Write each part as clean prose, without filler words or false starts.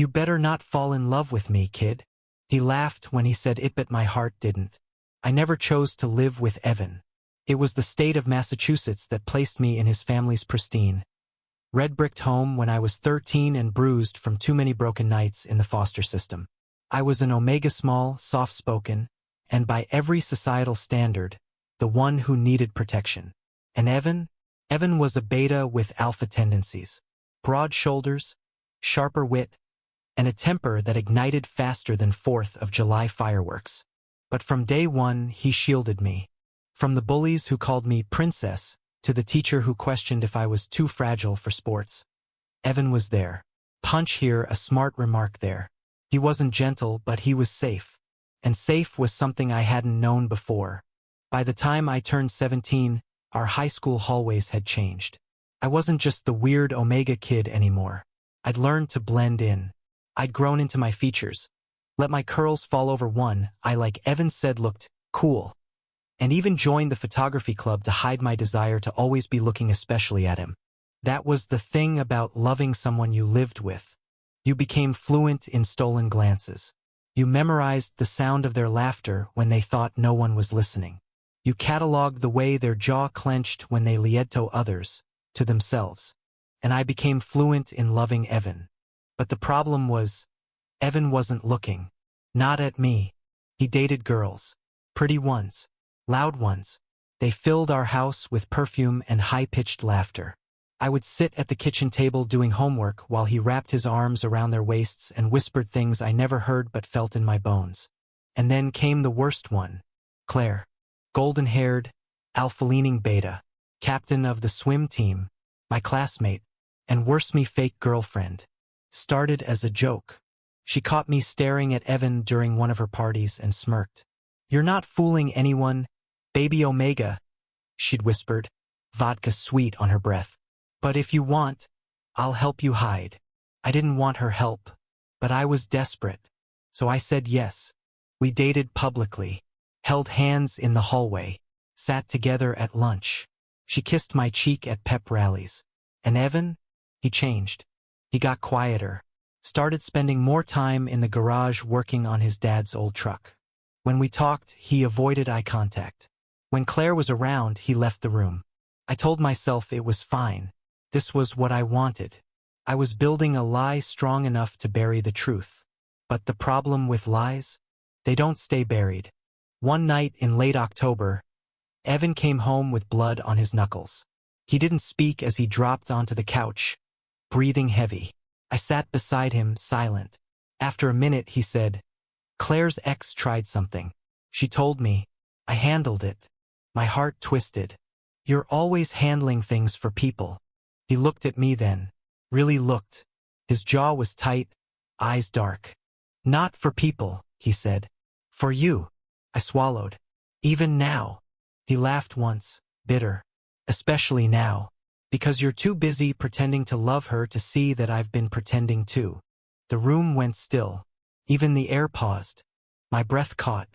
"You better not fall in love with me, kid." He laughed when he said it, but my heart didn't. I never chose to live with Evan. It was the state of Massachusetts that placed me in his family's pristine, red-bricked home when I was 13 and bruised from too many broken nights in the foster system. I was an Omega small, soft-spoken, and by every societal standard, the one who needed protection. And Evan was a beta with alpha tendencies, broad shoulders, sharper wit, and a temper that ignited faster than 4th of July fireworks. But from day one, he shielded me. From the bullies who called me princess to the teacher who questioned if I was too fragile for sports, Evan was there. Punch here, a smart remark there. He wasn't gentle, but he was safe. And safe was something I hadn't known before. By the time I turned 17, our high school hallways had changed. I wasn't just the weird Omega kid anymore. I'd learned to blend in. I'd grown into my features. Let my curls fall over one, I, like Evan said, looked cool. And even joined the photography club to hide my desire to always be looking especially at him. That was the thing about loving someone you lived with. You became fluent in stolen glances. You memorized the sound of their laughter when they thought no one was listening. You cataloged the way their jaw clenched when they lied to others, to themselves. And I became fluent in loving Evan. But the problem was, Evan wasn't looking. Not at me. He dated girls. Pretty ones. Loud ones. They filled our house with perfume and high-pitched laughter. I would sit at the kitchen table doing homework while he wrapped his arms around their waists and whispered things I never heard but felt in my bones. And then came the worst one. Claire. Golden-haired, alpha-leaning beta. Captain of the swim team. My classmate. And worse, me fake girlfriend. Started as a joke. She caught me staring at Evan during one of her parties and smirked. "You're not fooling anyone, baby Omega," she'd whispered, vodka sweet on her breath. "But if you want, I'll help you hide." I didn't want her help, but I was desperate. So I said yes. We dated publicly, held hands in the hallway, sat together at lunch. She kissed my cheek at pep rallies. And Evan? He changed. He got quieter, started spending more time in the garage working on his dad's old truck. When we talked, he avoided eye contact. When Claire was around, he left the room. I told myself it was fine. This was what I wanted. I was building a lie strong enough to bury the truth. But the problem with lies? They don't stay buried. One night in late October, Evan came home with blood on his knuckles. He didn't speak as he dropped onto the couch, breathing heavy. I sat beside him, silent. After a minute, he said, "Claire's ex tried something. She told me. I handled it." My heart twisted. "You're always handling things for people." He looked at me then. Really looked. His jaw was tight, eyes dark. "Not for people," he said. "For you." I swallowed. "Even now." He laughed once, bitter. "Especially now. Because you're too busy pretending to love her to see that I've been pretending too." The room went still. Even the air paused. My breath caught.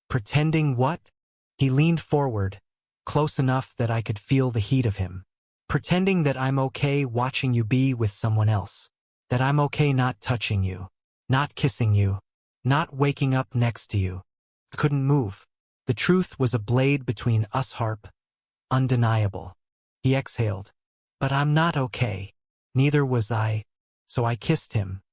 "Pretending what?" He leaned forward, close enough that I could feel the heat of him. "Pretending that I'm okay watching you be with someone else. That I'm okay not touching you, not kissing you, not waking up next to you." I couldn't move. The truth was a blade between us, Harp. Undeniable. He exhaled. "But I'm not okay." Neither was I. So I kissed him.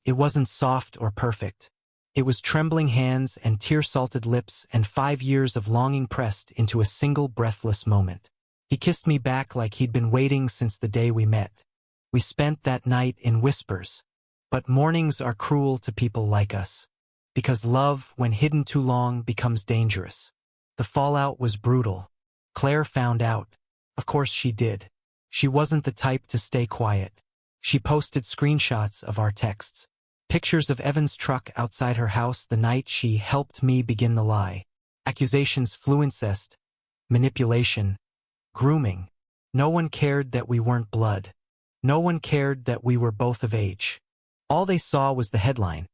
It wasn't soft or perfect. It was trembling hands and tear-salted lips and 5 years of longing pressed into a single breathless moment. He kissed me back like he'd been waiting since the day we met. We spent that night in whispers. But mornings are cruel to people like us. Because love, when hidden too long, becomes dangerous. The fallout was brutal. Claire found out. Of course she did. She wasn't the type to stay quiet. She posted screenshots of our texts. Pictures of Evan's truck outside her house the night she helped me begin the lie. Accusations flew: incest, manipulation, grooming. No one cared that we weren't blood. No one cared that we were both of age. All they saw was the headline.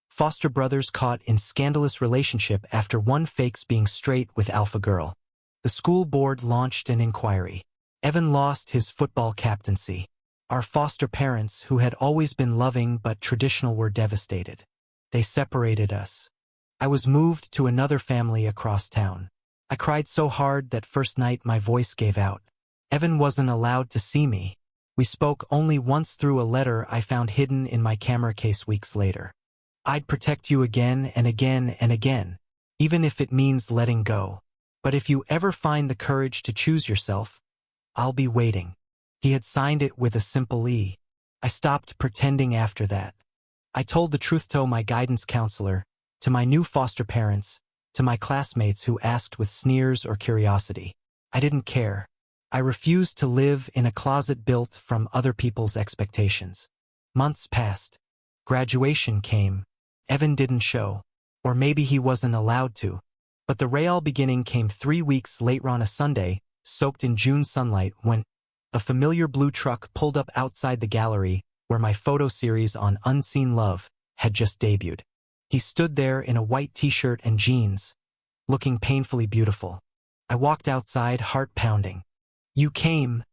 Foster brothers caught in scandalous relationship after one fakes being straight with alpha girl. The school board launched an inquiry. Evan lost his football captaincy. Our foster parents, who had always been loving but traditional, were devastated. They separated us. I was moved to another family across town. I cried so hard that first night my voice gave out. Evan wasn't allowed to see me. We spoke only once through a letter I found hidden in my camera case weeks later. I'd protect you again and again and again, even if it means letting go. But if you ever find the courage to choose yourself, I'll be waiting. He had signed it with a simple E. I stopped pretending after that. I told the truth to my guidance counselor, to my new foster parents, to my classmates who asked with sneers or curiosity. I didn't care. I refused to live in a closet built from other people's expectations. Months passed. Graduation came. Evan didn't show. Or maybe he wasn't allowed to. But the real beginning came 3 weeks later on a Sunday, soaked in June sunlight, when a familiar blue truck pulled up outside the gallery where my photo series on Unseen Love had just debuted. He stood there in a white t-shirt and jeans, looking painfully beautiful. I walked outside, heart pounding. "You came,"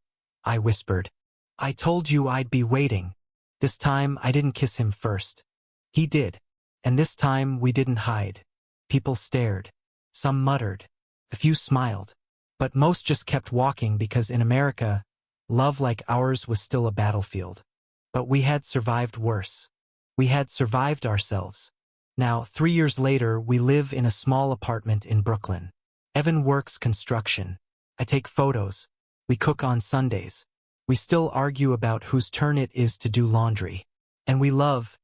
I whispered. "I told you I'd be waiting." This time I didn't kiss him first. He did. And this time we didn't hide. People stared. Some muttered. A few smiled. But most just kept walking because in America, love like ours was still a battlefield. But we had survived worse. We had survived ourselves. Now, 3 years later, we live in a small apartment in Brooklyn. Evan works construction. I take photos. We cook on Sundays. We still argue about whose turn it is to do laundry. And we love,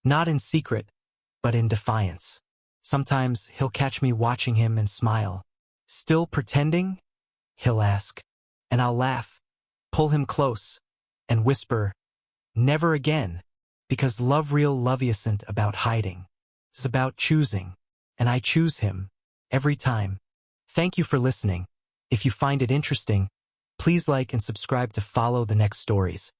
not in secret, but in defiance. Sometimes he'll catch me watching him and smile. "Still pretending?" he'll ask. And I'll laugh, pull him close, and whisper, "Never again." Because real love isn't about hiding. It's about choosing. And I choose him. Every time. Thank you for listening. If you find it interesting, please like and subscribe to follow the next stories.